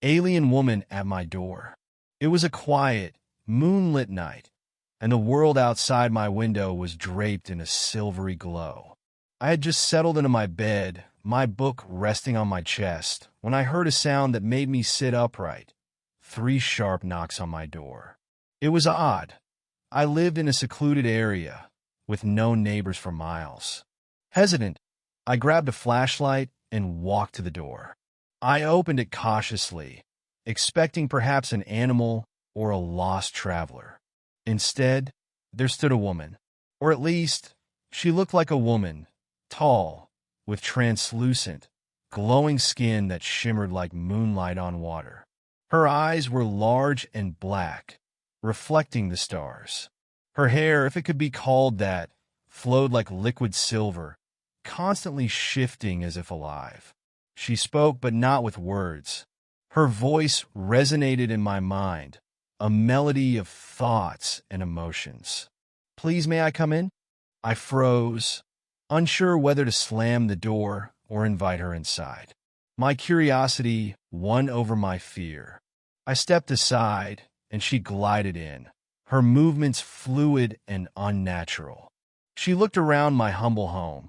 alien woman at my door. It was a quiet, moonlit night, and the world outside my window was draped in a silvery glow. I had just settled into my bed, my book resting on my chest, when I heard a sound that made me sit upright. 3 sharp knocks on my door. It was odd. I lived in a secluded area, with no neighbors for miles. Hesitant, I grabbed a flashlight and walked to the door. I opened it cautiously, expecting perhaps an animal or a lost traveler. Instead, there stood a woman. Or at least, she looked like a woman, tall, with translucent, glowing skin that shimmered like moonlight on water. Her eyes were large and black, reflecting the stars. Her hair, if it could be called that, flowed like liquid silver, constantly shifting as if alive. She spoke, but not with words. Her voice resonated in my mind, a melody of thoughts and emotions. "Please, may I come in?" I froze, unsure whether to slam the door or invite her inside. My curiosity won over my fear. I stepped aside, and she glided in, her movements fluid and unnatural. She looked around my humble home,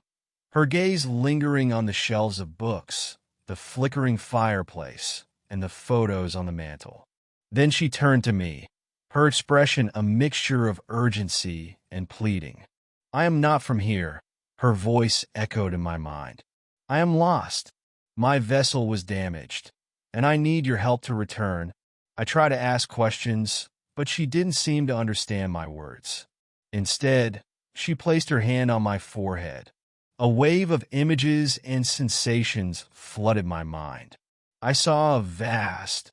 her gaze lingering on the shelves of books, the flickering fireplace, and the photos on the mantel. Then she turned to me, her expression a mixture of urgency and pleading. "I am not from here," her voice echoed in my mind. "I am lost. My vessel was damaged, and I need your help to return." I tried to ask questions, but she didn't seem to understand my words. Instead, she placed her hand on my forehead. A wave of images and sensations flooded my mind. I saw a vast,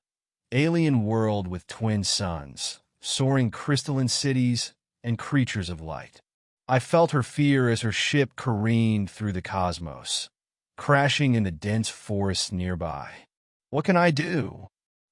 alien world with twin suns, soaring crystalline cities, and creatures of light. I felt her fear as her ship careened through the cosmos, crashing into dense forests nearby. "What can I do?"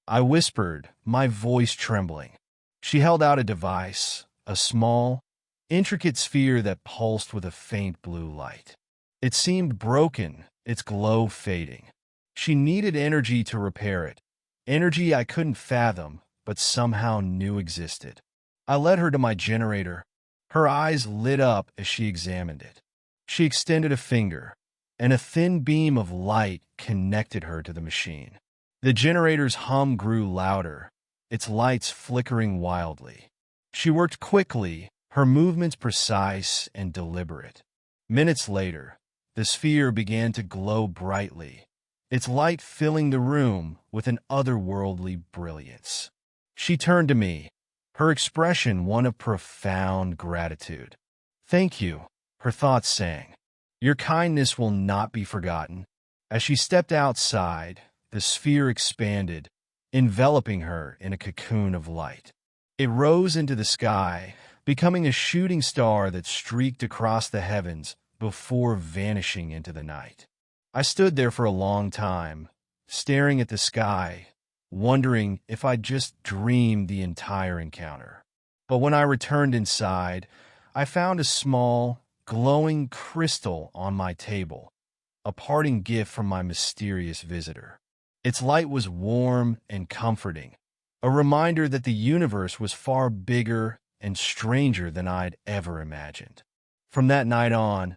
I whispered, my voice trembling. She held out a device, a small, intricate sphere that pulsed with a faint blue light. It seemed broken, its glow fading. She needed energy to repair it, energy I couldn't fathom, but somehow knew existed. I led her to my generator. Her eyes lit up as she examined it. She extended a finger, and a thin beam of light connected her to the machine. The generator's hum grew louder, its lights flickering wildly. She worked quickly, her movements precise and deliberate. Minutes later, the sphere began to glow brightly, its light filling the room with an otherworldly brilliance. She turned to me, her expression one of profound gratitude. "Thank you," her thoughts sang. "Your kindness will not be forgotten." As she stepped outside, the sphere expanded, enveloping her in a cocoon of light. It rose into the sky, becoming a shooting star that streaked across the heavens before vanishing into the night. I stood there for a long time, staring at the sky, wondering if I'd just dreamed the entire encounter. But when I returned inside, I found a small, glowing crystal on my table, a parting gift from my mysterious visitor. Its light was warm and comforting, a reminder that the universe was far bigger and stranger than I'd ever imagined. From that night on,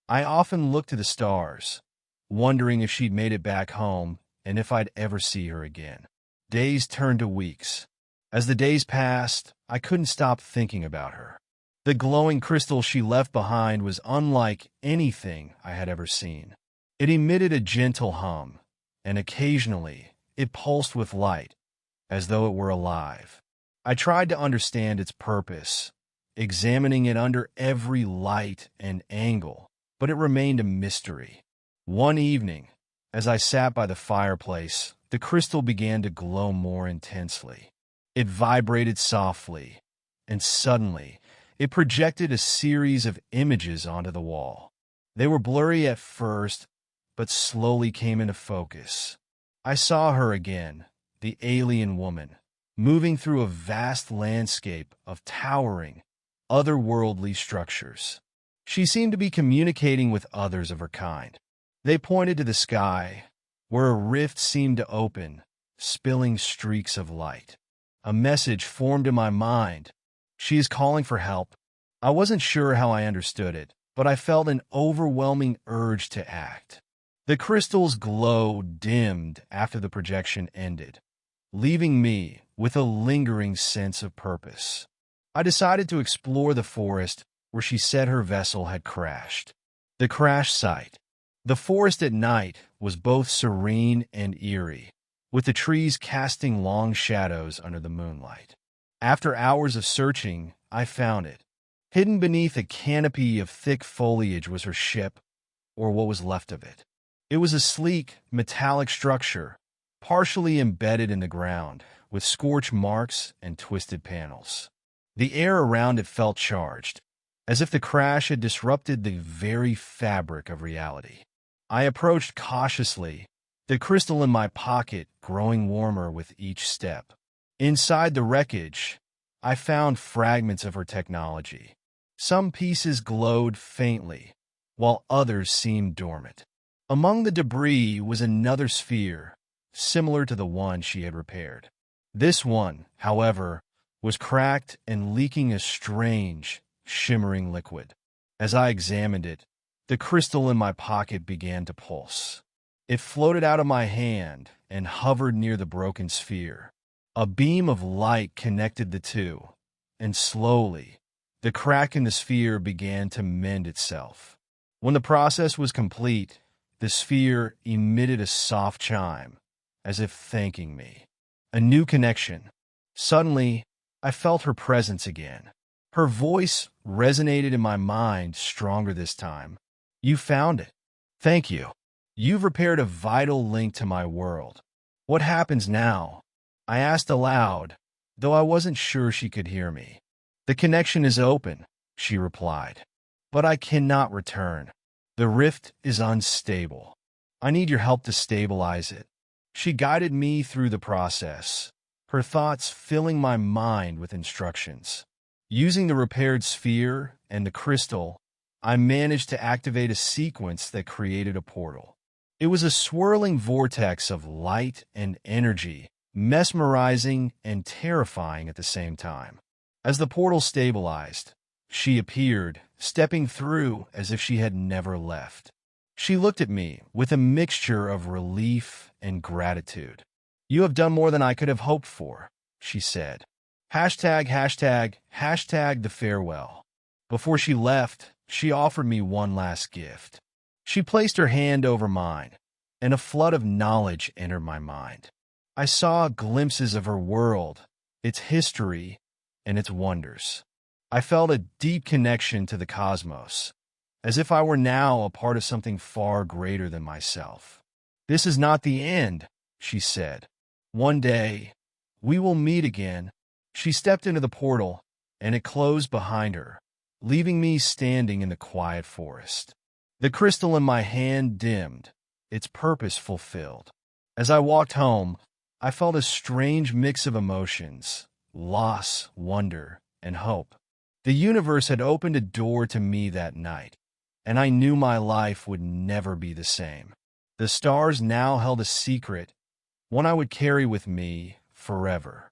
I often looked to the stars, wondering if she'd made it back home and if I'd ever see her again. Days turned to weeks. As the days passed, I couldn't stop thinking about her. The glowing crystal she left behind was unlike anything I had ever seen. It emitted a gentle hum, and occasionally it pulsed with light, as though it were alive. I tried to understand its purpose, examining it under every light and angle, but it remained a mystery. One evening, as I sat by the fireplace, the crystal began to glow more intensely. It vibrated softly, and suddenly, it projected a series of images onto the wall. They were blurry at first, but slowly came into focus. I saw her again, the alien woman, moving through a vast landscape of towering, otherworldly structures. She seemed to be communicating with others of her kind. They pointed to the sky, where a rift seemed to open, spilling streaks of light. A message formed in my mind. She is calling for help. I wasn't sure how I understood it, but I felt an overwhelming urge to act. The crystal's glow dimmed after the projection ended, leaving me with a lingering sense of purpose. I decided to explore the forest where she said her vessel had crashed. The crash site. The forest at night was both serene and eerie, with the trees casting long shadows under the moonlight. After hours of searching, I found it. Hidden beneath a canopy of thick foliage was her ship, or what was left of it. It was a sleek, metallic structure, partially embedded in the ground, with scorch marks and twisted panels. The air around it felt charged, as if the crash had disrupted the very fabric of reality. I approached cautiously, the crystal in my pocket growing warmer with each step. Inside the wreckage, I found fragments of her technology. Some pieces glowed faintly, while others seemed dormant. Among the debris was another sphere, similar to the one she had repaired. This one, however, was cracked and leaking a strange, shimmering liquid. As I examined it, the crystal in my pocket began to pulse. It floated out of my hand and hovered near the broken sphere. A beam of light connected the two, and slowly, the crack in the sphere began to mend itself. When the process was complete, the sphere emitted a soft chime, as if thanking me. A new connection. Suddenly, I felt her presence again. Her voice resonated in my mind stronger this time. You found it. Thank you. You've repaired a vital link to my world. What happens now? I asked aloud, though I wasn't sure she could hear me. The connection is open, she replied, but I cannot return. The rift is unstable. I need your help to stabilize it. She guided me through the process, her thoughts filling my mind with instructions. Using the repaired sphere and the crystal, I managed to activate a sequence that created a portal. It was a swirling vortex of light and energy, mesmerizing and terrifying at the same time. As the portal stabilized, she appeared, stepping through as if she had never left. She looked at me with a mixture of relief and gratitude. You have done more than I could have hoped for, she said. Hashtag the farewell. Before she left, she offered me one last gift. She placed her hand over mine, and a flood of knowledge entered my mind. I saw glimpses of her world, its history, and its wonders. I felt a deep connection to the cosmos, as if I were now a part of something far greater than myself. This is not the end, she said. One day, we will meet again. She stepped into the portal, and it closed behind her, leaving me standing in the quiet forest. The crystal in my hand dimmed, its purpose fulfilled. As I walked home, I felt a strange mix of emotions, loss, wonder, and hope. The universe had opened a door to me that night, and I knew my life would never be the same. The stars now held a secret, one I would carry with me forever.